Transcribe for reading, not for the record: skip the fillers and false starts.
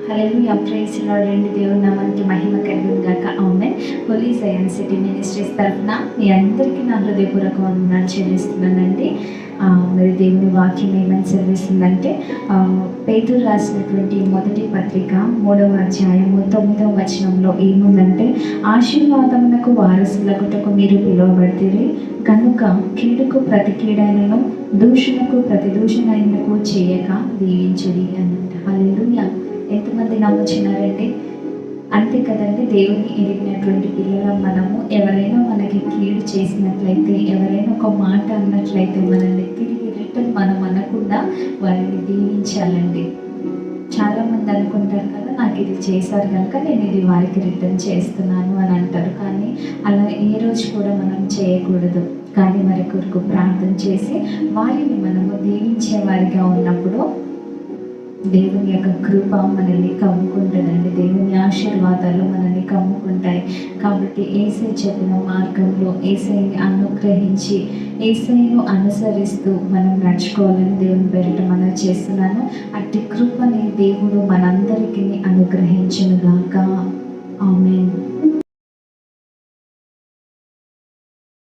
Hallelujah, praise the lord అండి. దేవుని నామానికి మహిమ కలుగును గాక. ఆమేన్. హోలీ జయన్ సిటీ మినిస్ట్రీస్ తరఫున మీ అందరికీ నా హృదయపూర్వక వందనాలు చెల్లిస్తున్నానండి. మరి దేవుని వాక్యం ఏమని సెలవిస్తుందంటే, పేతురు రాసినటువంటి మొదటి పత్రిక 3వ అధ్యాయము 9వ వచనంలో ఏముందంటే, ఆశీర్వాదమునకు వారసులగుటకు మీరు పిలువబడితిరి కనుక కీడుకు ప్రతి కీడైనను దూషణకు ప్రతి దూషణైనకు చేయక దీవించుడి అనంట. హల్లెలూయా. ఎంతమంది నమ్ముచున్నారండి? అంతే కదండి. దేవుని ఎరిగినటువంటి పిల్లల మనము ఎవరైనా మనకి కీడు చేసినట్లయితే, ఎవరైనా ఒక మాట అన్నట్లయితే మనల్ని తిరిగి రిటర్న్ మనం అనకుండా వారిని దీవించాలండి. చాలామంది అనుకుంటారు కదా, నాకు ఇది చేశారు కనుక నేను ఇది వారికి రిటర్న్ చేస్తున్నాను అని అంటారు. కానీ అలా ఏ రోజు కూడా మనం చేయకూడదు. కానీ వారి కొరకు ప్రార్థన చేసి వారిని మనము దీవించే వారిగా ఉన్నప్పుడు దేవుని యొక్క కృప మనల్ని కమ్ముకుంటుందండి. దేవుని ఆశీర్వాదాలు మనల్ని కమ్ముకుంటాయి. కాబట్టి యేసయ్య చెప్పిన మార్గంలో యేసయ్యని అనుగ్రహించి యేసయ్యను అనుసరిస్తూ మనం నడుచుకోవాలని దేవుని పేరిట మనం చేస్తున్నాను. అట్టి కృపని దేవుడు మనందరికీ అనుగ్రహించునుగా.